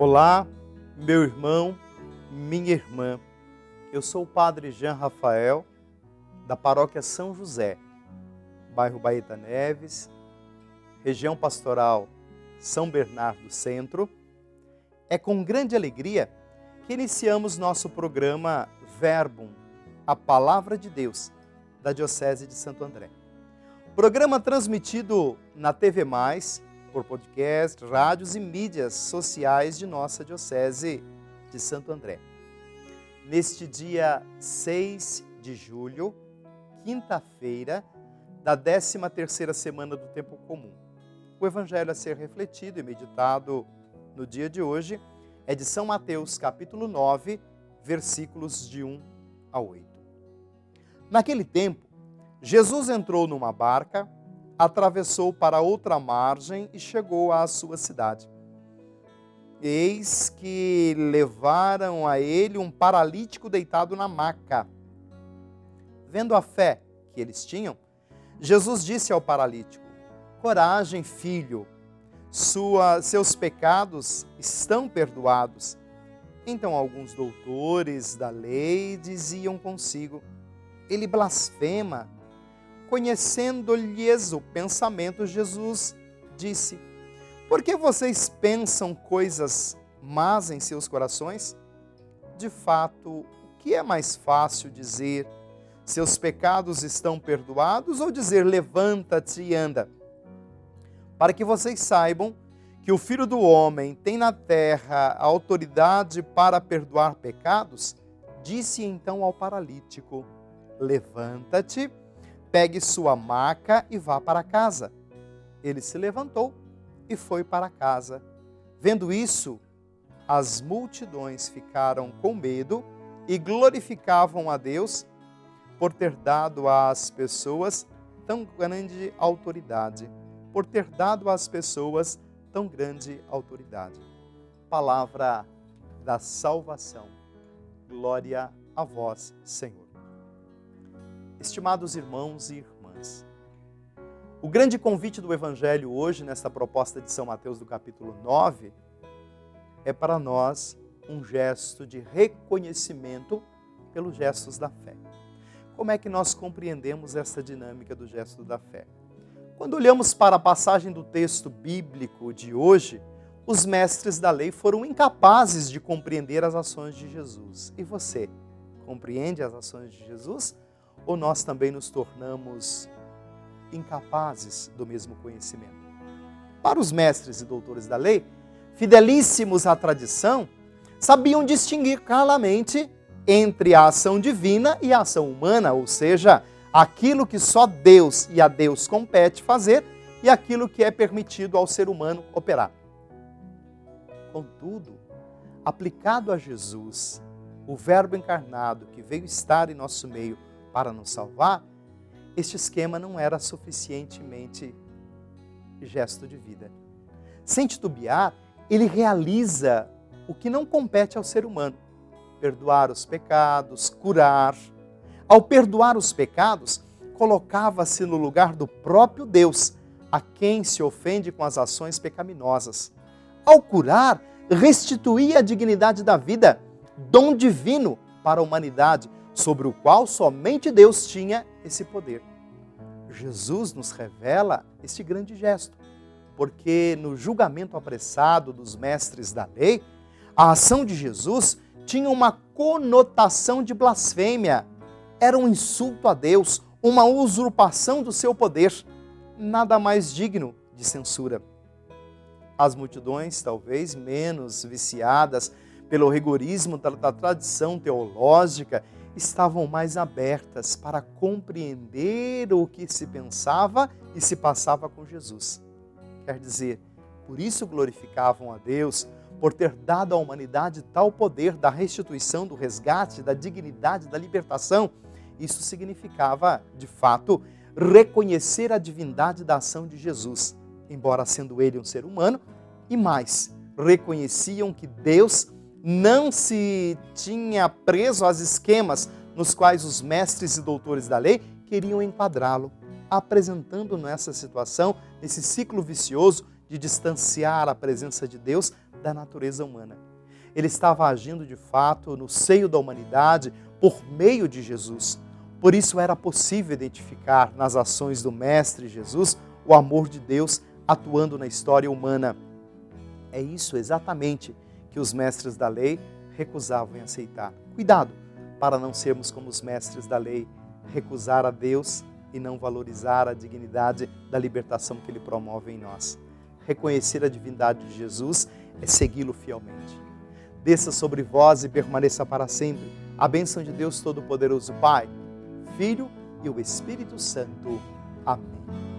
Olá, meu irmão, minha irmã. Eu sou o Padre Jean Rafael, da Paróquia São José, bairro Baeta Neves, região pastoral São Bernardo Centro. É com grande alegria que iniciamos nosso programa Verbum, a Palavra de Deus, da Diocese de Santo André. Programa transmitido na TV+, por podcast, rádios e mídias sociais de nossa Diocese de Santo André. Neste dia 6 de julho, quinta-feira, da 13ª semana do Tempo Comum. O Evangelho a ser refletido e meditado no dia de hoje é de São Mateus, capítulo 9, versículos de 1 a 8. Naquele tempo, Jesus entrou numa barca, atravessou para outra margem e chegou à sua cidade. Eis que levaram a ele um paralítico deitado na maca. Vendo a fé que eles tinham, Jesus disse ao paralítico: coragem, filho, seus pecados estão perdoados. Então alguns doutores da lei diziam consigo: ele blasfema. Conhecendo-lhes o pensamento, Jesus disse: por que vocês pensam coisas más em seus corações? De fato, o que é mais fácil dizer: seus pecados estão perdoados, ou dizer: levanta-te e anda? Para que vocês saibam que o Filho do Homem tem na terra a autoridade para perdoar pecados, disse então ao paralítico: levanta-te, pegue sua maca e vá para casa. Ele se levantou e foi para casa. Vendo isso, as multidões ficaram com medo e glorificavam a Deus por ter dado às pessoas tão grande autoridade. Por ter dado às pessoas tão grande autoridade. Palavra da salvação. Glória a vós, Senhor. Estimados irmãos e irmãs, o grande convite do Evangelho hoje, nesta proposta de São Mateus do capítulo 9, é para nós um gesto de reconhecimento pelos gestos da fé. Como é que nós compreendemos essa dinâmica do gesto da fé? Quando olhamos para a passagem do texto bíblico de hoje, os mestres da lei foram incapazes de compreender as ações de Jesus. E você, compreende as ações de Jesus? Ou nós também nos tornamos incapazes do mesmo conhecimento? Para os mestres e doutores da lei, fidelíssimos à tradição, sabiam distinguir claramente entre a ação divina e a ação humana, ou seja, aquilo que só Deus e a Deus compete fazer e aquilo que é permitido ao ser humano operar. Contudo, aplicado a Jesus, o Verbo encarnado que veio estar em nosso meio para nos salvar, este esquema não era suficientemente gesto de vida. Sem titubear, ele realiza o que não compete ao ser humano: perdoar os pecados, curar. Ao perdoar os pecados, colocava-se no lugar do próprio Deus, a quem se ofende com as ações pecaminosas. Ao curar, restituía a dignidade da vida, dom divino para a humanidade, sobre o qual somente Deus tinha esse poder. Jesus nos revela este grande gesto, porque no julgamento apressado dos mestres da lei, a ação de Jesus tinha uma conotação de blasfêmia. Era um insulto a Deus, uma usurpação do seu poder, nada mais digno de censura. As multidões, talvez menos viciadas pelo rigorismo da tradição teológica, estavam mais abertas para compreender o que se pensava e se passava com Jesus. Quer dizer, por isso glorificavam a Deus, por ter dado à humanidade tal poder da restituição, do resgate, da dignidade, da libertação. Isso significava, de fato, reconhecer a divindade da ação de Jesus, embora sendo ele um ser humano, e mais, reconheciam que Deus não se tinha preso aos esquemas nos quais os mestres e doutores da lei queriam enquadrá-lo, apresentando nessa situação, nesse ciclo vicioso de distanciar a presença de Deus da natureza humana. Ele estava agindo de fato no seio da humanidade por meio de Jesus. Por isso era possível identificar nas ações do Mestre Jesus o amor de Deus atuando na história humana. É isso exatamente que os mestres da lei recusavam em aceitar. Cuidado para não sermos como os mestres da lei, recusar a Deus e não valorizar a dignidade da libertação que Ele promove em nós. Reconhecer a divindade de Jesus é segui-lo fielmente. Desça sobre vós e permaneça para sempre a bênção de Deus Todo-Poderoso, Pai, Filho e o Espírito Santo. Amém.